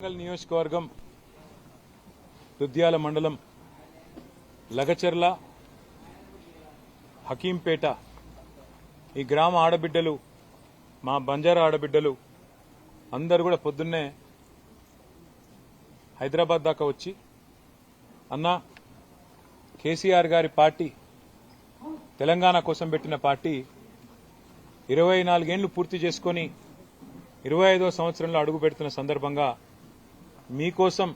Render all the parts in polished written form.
నియోజకవర్గం దుద్యాల మండలం లగచర్ల హకీంపేట ఈ గ్రామ ఆడబిడ్డలు మా బంజారా ఆడబిడ్డలు అందరూ కూడా పొద్దున్నే హైదరాబాద్ దాకా వచ్చి అన్నా కేసీఆర్ గారి పార్టీ తెలంగాణ కోసం పెట్టిన పార్టీ 24 ఏళ్లు పూర్తి చేసుకొని 25వ సంవత్సరంలో అడుగు పెడుతున్న సందర్భంగా మీకోసం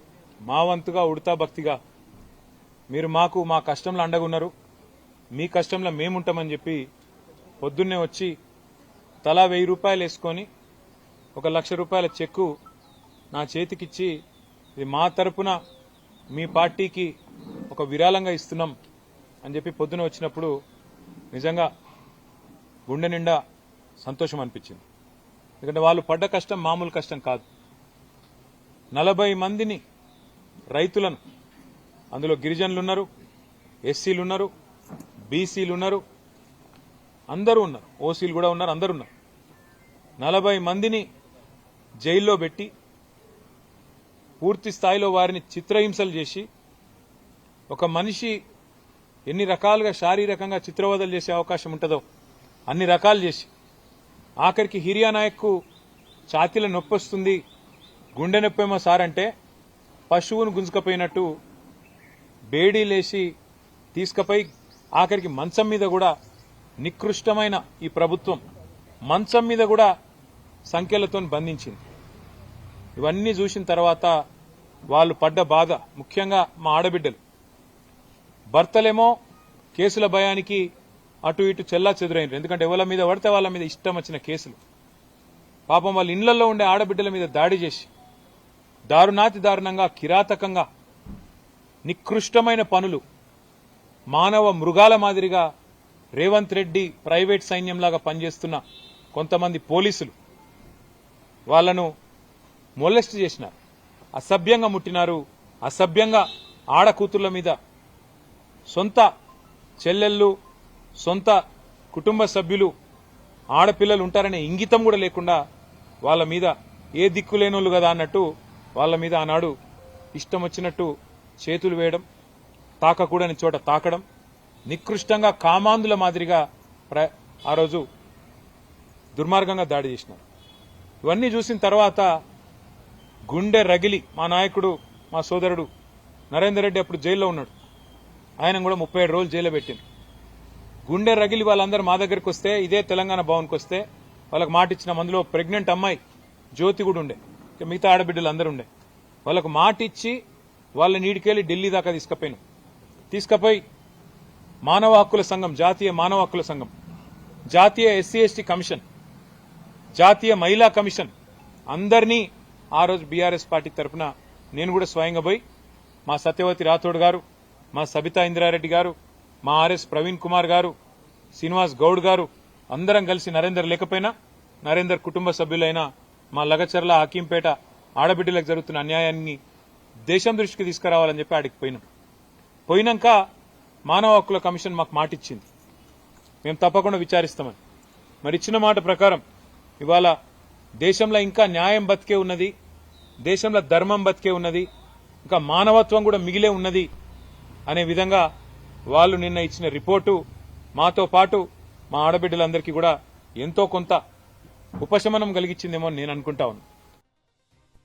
మా వంతుగా ఉడతా భక్తిగా మీరు మాకు మా కష్టంలో అండగా ఉన్నారు, మీ కష్టంలో మేముంటామని చెప్పి పొద్దున్నే వచ్చి తలా 1000 రూపాయలు వేసుకొని 1 లక్ష రూపాయల చెక్కు నా చేతికిచ్చి ఇది మా తరపున మీ పార్టీకి ఒక విరాళంగా ఇస్తున్నాం అని చెప్పి పొద్దున వచ్చినప్పుడు నిజంగా గుండె నిండా సంతోషం అనిపించింది. ఎందుకంటే వాళ్ళు పడ్డ కష్టం మామూలు కష్టం కాదు. 40 మందిని రైతులను, అందులో గిరిజనులు ఉన్నారు, ఎస్సీలు ఉన్నారు, బీసీలు ఉన్నారు, అందరూ ఉన్నారు, ఓసీలు కూడా ఉన్నారు, అందరూ ఉన్నారు. 40 మందిని జైల్లో పెట్టి పూర్తి స్థాయిలో వారిని చిత్రహింసలు చేసి ఒక మనిషి ఎన్ని రకాలుగా శారీరకంగా చిత్రవదలు చేసే అవకాశం ఉంటుందో అన్ని రకాలు చేసి ఆఖరికి హిరియా నాయక్కు ఛాతీల నొప్పి వస్తుంది, గుండె నొప్పేమో సార్ అంటే పశువును గుంజుకపోయినట్టు బేడీలేసి తీసుకుపోయి ఆఖరికి మంచం మీద కూడా నికృష్టమైన ఈ ప్రభుత్వం మంచం మీద కూడా సంఖ్యలతో బంధించింది. ఇవన్నీ చూసిన తర్వాత వాళ్ళు పడ్డ బాధ, ముఖ్యంగా మా ఆడబిడ్డలు భర్తలేమో కేసుల భయానికి అటు ఇటు చెల్లా చెదురైనరు. ఎందుకంటే ఎవరి మీద పడితే వాళ్ళ మీద ఇష్టం వచ్చిన కేసులు. పాపం వాళ్ళ ఇళ్లలో ఉండే ఆడబిడ్డల మీద దాడి చేసి దారుణాతి దారుణంగా కిరాతకంగా నికృష్టమైన పనులు, మానవ మృగాల మాదిరిగా రేవంత్ రెడ్డి ప్రైవేట్ సైన్యంలాగా పనిచేస్తున్న కొంతమంది పోలీసులు వాళ్లను మొలెస్ట్ చేసినారు, అసభ్యంగా ముట్టినారు, అసభ్యంగా ఆడకూతుళ్ల మీద సొంత చెల్లెళ్ళు, సొంత కుటుంబ సభ్యులు, ఆడపిల్లలు ఉంటారనే ఇంగితం కూడా లేకుండా వాళ్ళ మీద ఏ దిక్కు లేనోళ్ళు కదా అన్నట్టు వాళ్ళ మీద ఆనాడు ఇష్టం వచ్చినట్టు చేతులు వేయడం, తాకకూడని చోట తాకడం, నికృష్టంగా కామాంధుల మాదిరిగా ఆ రోజు దుర్మార్గంగా దాడి చేసినారు. ఇవన్నీ చూసిన తర్వాత గుండె రగిలి మా నాయకుడు, మా సోదరుడు నరేందర్ రెడ్డి అప్పుడు జైల్లో ఉన్నాడు, ఆయన కూడా 37 రోజులు జైల్లో పెట్టింది. గుండె రగిలి వాళ్ళందరూ మా దగ్గరికి వస్తే, ఇదే తెలంగాణ భవన్కి వస్తే వాళ్ళకి మాట ఇచ్చిన, అందులో ప్రెగ్నెంట్ అమ్మాయి జ్యోతి కూడా ఉండే, మిగతా ఆడబిడ్డలు అందరూ ఉండే, వాళ్ళకు మాట ఇచ్చి వాళ్ళ నీడికెళ్లి ఢిల్లీ దాకా తీసుకుపోయి మానవ హక్కుల సంఘం, జాతీయ మానవ హక్కుల సంఘం, జాతీయ ఎస్సీ ఎస్టీ కమిషన్, జాతీయ మహిళా కమిషన్ అందరినీ ఆ రోజు బీఆర్ఎస్ పార్టీ తరఫున నేను కూడా స్వయంగా పోయి మా సత్యవతి రాథోడ్ గారు, మా సబితా ఇంద్రారెడ్డి గారు, మా ఆర్ఎస్ ప్రవీణ్ కుమార్ గారు, శ్రీనివాస్ గౌడ్ గారు అందరం కలిసి నరేందర్ లేకపోయినా నరేందర్ కుటుంబ సభ్యులైన మా లగచర్ల హకీంపేట ఆడబిడ్డలకు జరుగుతున్న అన్యాయాన్ని దేశం దృష్టికి తీసుకురావాలని చెప్పి ఆడికి పోయినాక మానవ హక్కుల కమిషన్ మాకు మాట ఇచ్చింది, మేము తప్పకుండా విచారిస్తామని. మరి ఇచ్చిన మాట ప్రకారం ఇవాళ దేశంలో ఇంకా న్యాయం బతికే ఉన్నది, దేశంలో ధర్మం బతికే ఉన్నది, ఇంకా మానవత్వం కూడా మిగిలే ఉన్నది అనే విధంగా వాళ్ళు నిన్న ఇచ్చిన రిపోర్టు మాతో పాటు మా ఆడబిడ్డలందరికీ కూడా ఎంతో కొంత ఉపశమనం కలిగించిందేమో నేను అనుకుంటా ఉన్నాను.